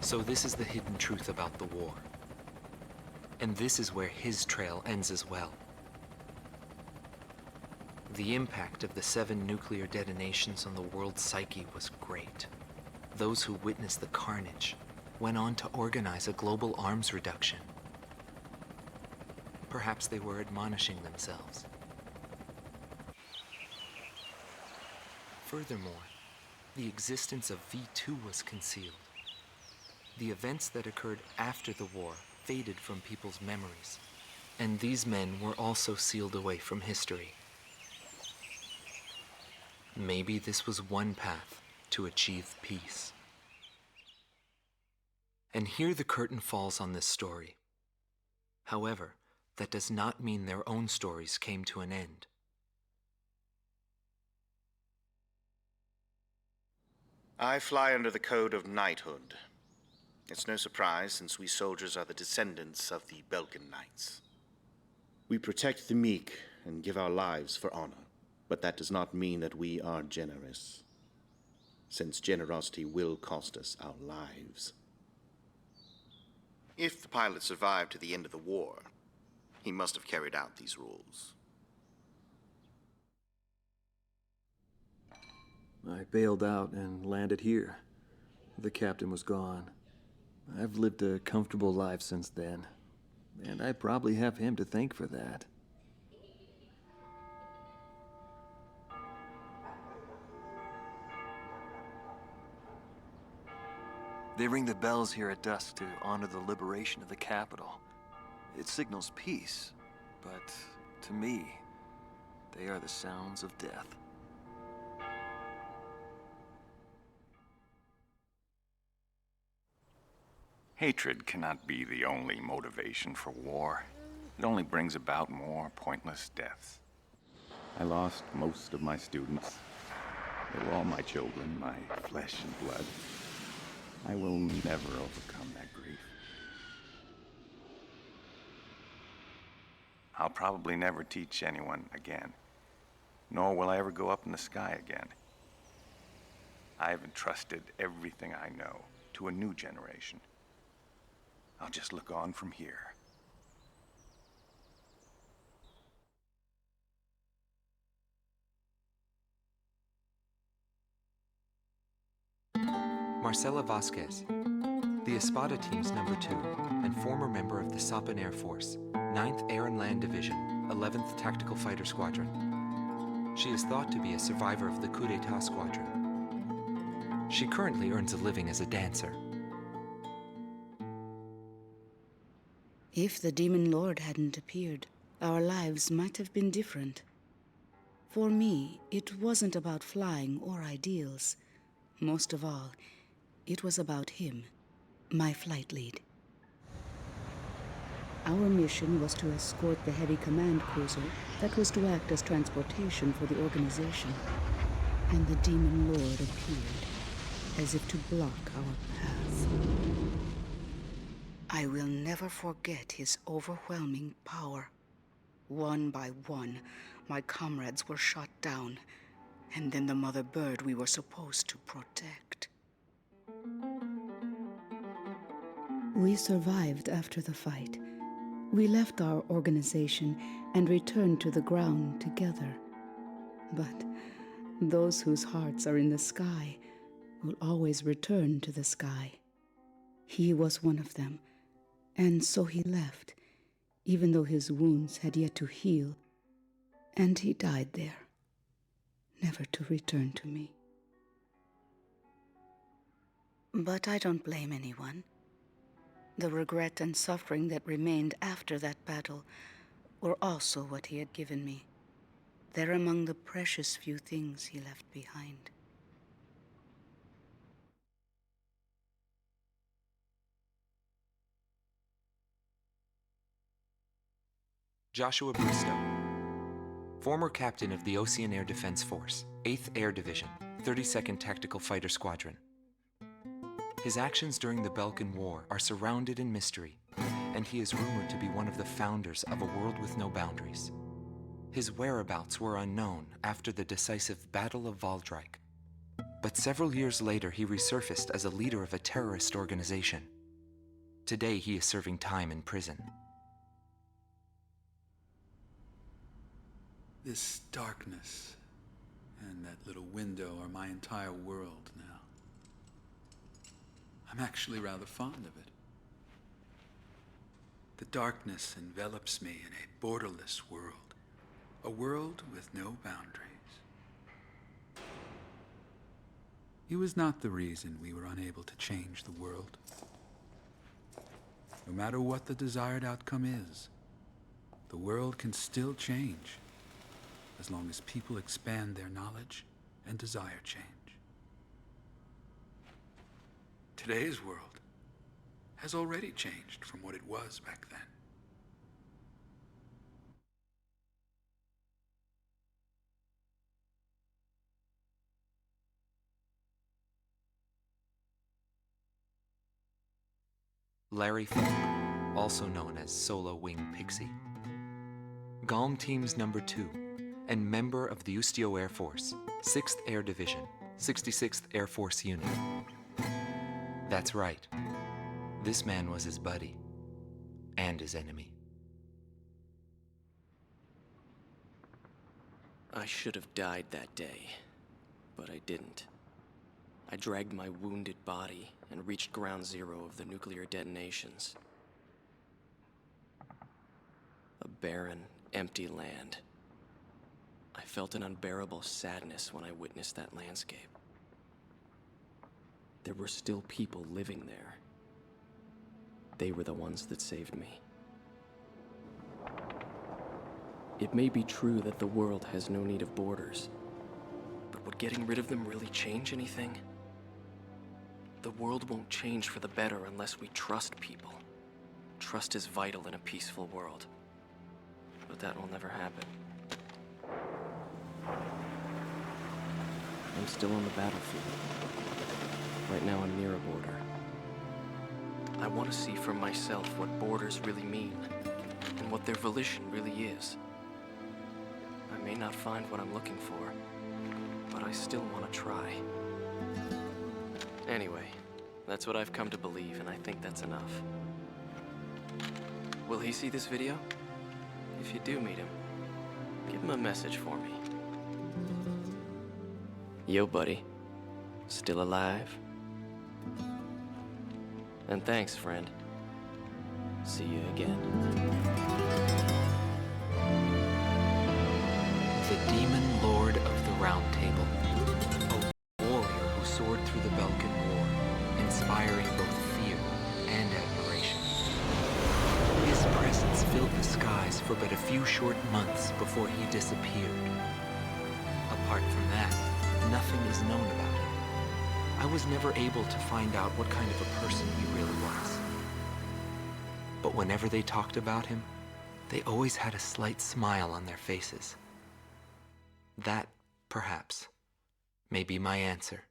So this is the hidden truth about the war. And this is where his trail ends as well. The impact of the 7 nuclear detonations on the world's psyche was great. Those who witnessed the carnage went on to organize a global arms reduction. Perhaps they were admonishing themselves. Furthermore, the existence of V2 was concealed. The events that occurred after the war faded from people's memories, and these men were also sealed away from history. Maybe this was one path to achieve peace. And here the curtain falls on this story. However, that does not mean their own stories came to an end. I fly under the code of knighthood. It's no surprise, since we soldiers are the descendants of the Belkan Knights. We protect the meek and give our lives for honor, but that does not mean that we are generous, since generosity will cost us our lives. If the pilot survived to the end of the war, he must have carried out these rules. I bailed out and landed here. The captain was gone. I've lived a comfortable life since then, and I probably have him to thank for that. They ring the bells here at dusk to honor the liberation of the capital. It signals peace, but to me, they are the sounds of death. Hatred cannot be the only motivation for war. It only brings about more pointless deaths. I lost most of my students. They were all my children, my flesh and blood. I will never overcome that grief. I'll probably never teach anyone again, nor will I ever go up in the sky again. I have entrusted everything I know to a new generation. I'll just look on from here. Marcela Vasquez, the Espada team's number 2 and former member of the Sapan Air Force, 9th Air and Land Division, 11th Tactical Fighter Squadron. She is thought to be a survivor of the coup d'etat squadron. She currently earns a living as a dancer. If the Demon Lord hadn't appeared, our lives might have been different. For me, it wasn't about flying or ideals. Most of all, it was about him, my flight lead. Our mission was to escort the heavy command cruiser that was to act as transportation for the organization. And the Demon Lord appeared, as if to block our path. I will never forget his overwhelming power. One by one, my comrades were shot down, and then the mother bird we were supposed to protect. We survived after the fight. We left our organization and returned to the ground together. But those whose hearts are in the sky will always return to the sky. He was one of them, and so he left, even though his wounds had yet to heal, and he died there, never to return to me. But I don't blame anyone. The regret and suffering that remained after that battle were also what he had given me. They're among the precious few things he left behind. Joshua Bristow, former captain of the Ocean Air Defense Force, 8th Air Division, 32nd Tactical Fighter Squadron. His actions during the Belkan War are surrounded in mystery, and he is rumored to be one of the founders of a world with no boundaries. His whereabouts were unknown after the decisive Battle of Valdreich, But several years later, he resurfaced as a leader of a terrorist organization. Today, he is serving time in prison. This darkness and that little window are my entire world now. I'm actually rather fond of it. The darkness envelops me in a borderless world, a world with no boundaries. He was not the reason we were unable to change the world. No matter what the desired outcome is, the world can still change, as long as people expand their knowledge and desire change. Today's world has already changed from what it was back then. Larry Falk, also known as Solo Wing Pixy. GALM Team's number 2, and member of the Ustio Air Force, 6th Air Division, 66th Air Force Unit. That's right. This man was his buddy, and his enemy. I should have died that day, but I didn't. I dragged my wounded body and reached ground zero of the nuclear detonations. A barren, empty land. I felt an unbearable sadness when I witnessed that landscape. There were still people living there. They were the ones that saved me. It may be true that the world has no need of borders, but would getting rid of them really change anything? The world won't change for the better unless we trust people. Trust is vital in a peaceful world, but that will never happen. I'm still on the battlefield. Right now I'm near a border. I want to see for myself what borders really mean, and what their volition really is. I may not find what I'm looking for, but I still want to try. Anyway, that's what I've come to believe, and I think that's enough. Will he see this video? If you do meet him, give him a message for me. Yo, buddy. Still alive? And thanks, friend. See you again. The Demon Lord of the Round Table. A warrior who soared through the Belkan War, inspiring both fear and admiration. His presence filled the skies for but a few short months before he disappeared. Apart from that, nothing is known about him. I was never able to find out what kind of a person he really was. But whenever they talked about him, they always had a slight smile on their faces. That, perhaps, may be my answer.